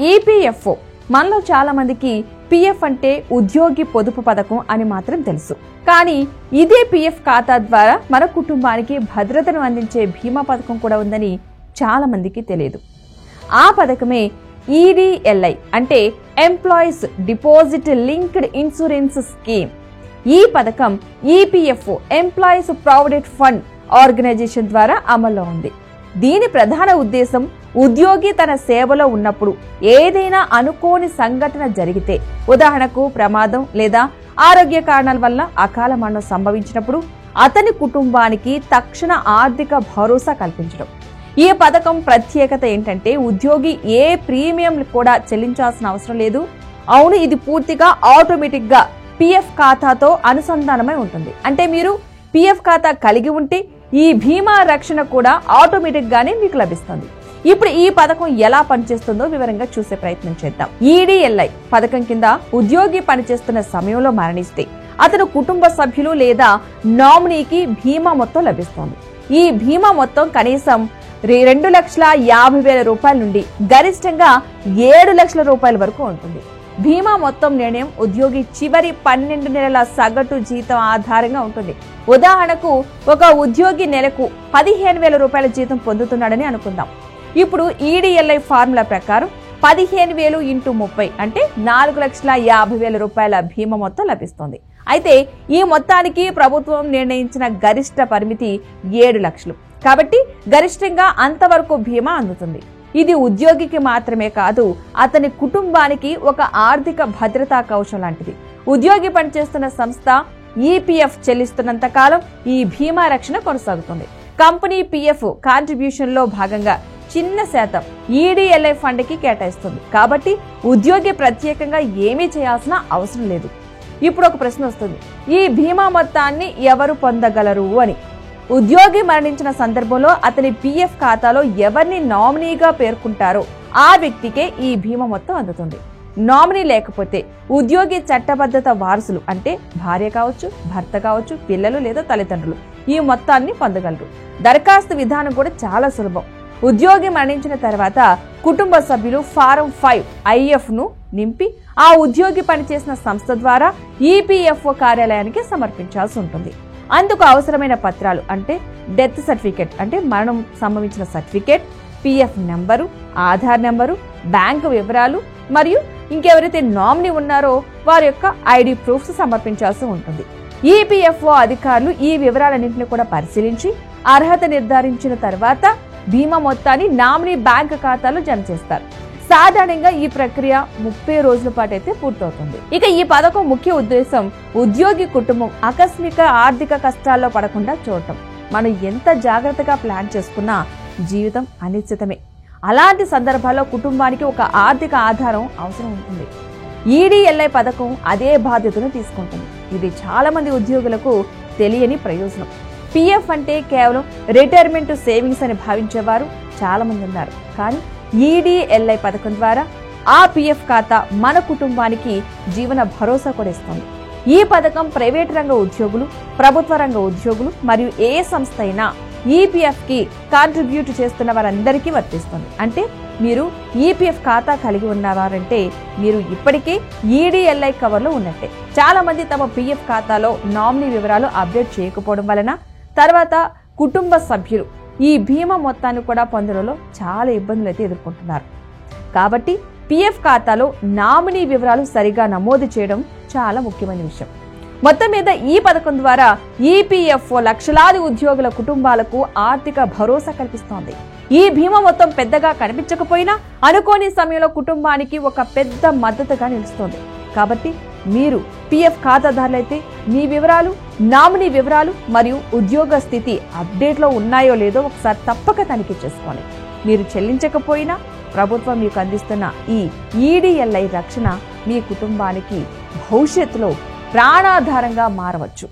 EPFO మనలో చాలా మందికి పిఎఫ్ అంటే ఉద్యోగి పొదుపు పథకం అని మాత్రం తెలుసు. కానీ ఇదే పిఎఫ్ ఖాతా ద్వారా మన కుటుంబానికి భద్రతను అందించే బీమా పథకం కూడా ఉందని చాలా మందికి తెలియదు. ఆ పథకమే ఈడీఎల్ఐ అంటే employees deposit linked insurance scheme. ఈ పథకం EPFO employees provident fund organisation ద్వారా అమల్లో ఉంది. దీని ప్రధాన ఉద్దేశం ఉద్యోగి తన సేవలో ఉన్నప్పుడు ఏదైనా అనుకోని సంఘటన జరిగితే, ఉదాహరణకు ప్రమాదం లేదా ఆరోగ్య కారణాల వల్ల అకాల మరణం సంభవించినప్పుడు అతని కుటుంబానికి తక్షణ ఆర్థిక భరోసా కల్పించడం. ఈ పథకం ప్రత్యేకత ఏంటంటే ఉద్యోగి ఏ ప్రీమియం కూడా చెల్లించాల్సిన అవసరం లేదు. అవును, ఇది పూర్తిగా ఆటోమేటిక్ గా పిఎఫ్ ఖాతాతో అనుసంధానమై ఉంటుంది. అంటే మీరు పిఎఫ్ ఖాతా కలిగి ఉంటే ఈ బీమా రక్షణ కూడా ఆటోమేటిక్ గానే మీకు లభిస్తుంది. ఇప్పుడు ఈ పథకం ఎలా పనిచేస్తుందో వివరంగా చూసే ప్రయత్నం చేద్దాం. ఈడీఎల్ఐ పథకం కింద ఉద్యోగి పనిచేస్తున్న సమయంలో మరణిస్తే అతను కుటుంబ సభ్యులు లేదా నామినీకి బీమా మొత్తం లభిస్తుంది. ఈ బీమా మొత్తం కనీసం 2,50,000 రూపాయల నుండి గరిష్టంగా 7 లక్షల రూపాయల వరకు ఉంటుంది. బీమా మొత్తం నిర్ణయం ఉద్యోగి చివరి 12 నెలల సగటు జీతం ఆధారంగా ఉంటుంది. ఉదాహరణకు ఒక ఉద్యోగి నెలకు 15,000 రూపాయల జీతం పొందుతున్నాడని అనుకుందాం. ఇప్పుడు ఈడీఎల్ఐ ఫార్ములా ప్రకారం 15,000 × 30 అంటే 4,50,000 రూపాయల బీమా మొత్తం లభిస్తుంది. అయితే ఈ మొత్తానికి ప్రభుత్వం నిర్ణయించిన గరిష్ట పరిమితి 7 లక్షలు. కాబట్టి గరిష్టంగా అంతవరకు బీమా అందుతుంది. ఇది ఉద్యోగికి మాత్రమే కాదు, అతని కుటుంబానికి ఒక ఆర్థిక భద్రతా కవచం లాంటిది. ఉద్యోగి పనిచేస్తున్న సంస్థ ఈపీఎఫ్ చెల్లిస్తున్నంత కాలం ఈ బీమా రక్షణ కొనసాగుతుంది. కంపెనీ పిఎఫ్ కాంట్రిబ్యూషన్ లో భాగంగా చిన్న శాతం ఈడీఎల్ఐ ఫండ్ కి కేటాయిస్తుంది. కాబట్టి ఉద్యోగి ప్రత్యేకంగా ఏమీ చేయాల్సిన అవసరం లేదు. ఇప్పుడు ఒక ప్రశ్న వస్తుంది, ఈ బీమా మొత్తాన్ని ఎవరు పొందగలరు అని. ఉద్యోగి మరణించిన సందర్భంలో అతని పిఎఫ్ ఖాతాలో ఎవరిని నామినీగా పేర్కొంటారో ఆ వ్యక్తికే ఈ బీమా మొత్తం అందుతుంది. నామినీ లేకపోతే ఉద్యోగి చట్టబద్ధత వారసులు అంటే భార్య కావచ్చు, భర్త కావచ్చు, పిల్లలు లేదా తల్లిదండ్రులు ఈ మొత్తాన్ని పొందగలరు. దరఖాస్తు విధానం కూడా చాలా సులభం. ఉద్యోగి మరణించిన తర్వాత కుటుంబ సభ్యులు ఫారం 5 IF ను నింపి ఆ ఉద్యోగి పనిచేసిన సంస్థ ద్వారా ఈపీఎఫ్ఓ కార్యాలయానికి సమర్పించాల్సి ఉంటుంది. అందుకు అవసరమైన పత్రాలు అంటే డెత్ సర్టిఫికేట్ అంటే మరణం సంభవించిన certificate, PF number, Aadhaar number, bank వివరాలు మరియు ఇంకెవరైతే నామినీ ఉన్నారో వారి యొక్క ఐడి ప్రూఫ్స్ సమర్పించాల్సి ఉంటుంది. ఈపీఎఫ్ఓ అధికారులు ఈ వివరాలన్నింటినీ కూడా పరిశీలించి అర్హత నిర్ధారించిన తర్వాత బీమా మొత్తాన్ని నామినీ బ్యాంక్ ఖాతాలో జమ చేస్తారు. సాధారణంగా ఈ ప్రక్రియ 30 రోజుల పాటు అయితే పూర్తవుతుంది. ఇక ఈ పథకం ముఖ్య ఉద్దేశం ఉద్యోగి కుటుంబం ఆకస్మిక ఆర్థిక కష్టాల్లో పడకుండా చూడటం. మనం ఎంత జాగ్రత్తగా ప్లాన్ చేసుకున్నా జీవితం అనిశ్చితమే. అలాంటి సందర్భాల్లో కుటుంబానికి ఒక ఆర్థిక ఆధారం అవసరం ఉంటుంది. ఈడీఎల్ఐ పథకం అదే బాధ్యతను తీసుకుంటుంది. ఇది చాలా మంది ఉద్యోగులకు తెలియని ప్రయోజనం. పిఎఫ్ అంటే కేవలం రిటైర్మెంట్ సేవింగ్స్ అని భావించేవారు చాలా మంది ఉన్నారు. కానీ ఈడీఎల్ఐ పథకం ద్వారా ఆ పిఎఫ్ ఖాతా మన కుటుంబానికి జీవన భరోసా కూడా ఇస్తుంది. ఈ పథకం ప్రైవేట్ రంగ ఉద్యోగులు, ప్రభుత్వ రంగ ఉద్యోగులు మరియు ఏ సంస్థ అయినా ఈపీఎఫ్ కి కాంట్రిబ్యూట్ చేస్తున్న వారందరికీ వర్తిస్తుంది. అంటే మీరు ఈపీఎఫ్ ఖాతా కలిగి ఉన్నవారంటే మీరు ఇప్పటికే ఈడీఎల్ఐ కవర్ లో ఉన్నట్టే. చాలా మంది తమ పిఎఫ్ ఖాతాలో నామినీ వివరాలు అప్డేట్ చేయకపోవడం వలన తర్వాత కుటుంబ సభ్యులు ఈ బీమా మొత్తాన్ని కూడా పొందడంలో చాలా ఇబ్బందులు అయితే ఎదుర్కొంటున్నారు. కాబట్టి పిఎఫ్ ఖాతాలో నామినీ వివరాలు సరిగా నమోదు చేయడం చాలా ముఖ్యమైన విషయం. మొత్తం మీద ఈ పథకం ద్వారా ఈపీఎఫ్ఓ లక్షలాది ఉద్యోగుల కుటుంబాలకు ఆర్థిక భరోసా కల్పిస్తోంది. ఈ బీమా మొత్తం పెద్దగా కనిపించకపోయినా అనుకోని సమయంలో కుటుంబానికి ఒక పెద్ద మద్దతుగా నిలుస్తోంది. కాబట్టి మీరు పిఎఫ్ ఖాతాదారులైతే మీ వివరాలు, నామినీ వివరాలు మరియు ఉద్యోగ స్థితి అప్డేట్లో ఉన్నాయో లేదో ఒకసారి తప్పక తనిఖీ చేసుకోండి. మీరు చెల్లించకపోయినా ప్రభుత్వం మీకు అందిస్తున్న ఈ ఈడీఎల్ఐ రక్షణ మీ కుటుంబానికి భవిష్యత్తులో ప్రాణాధారంగా మారవచ్చు.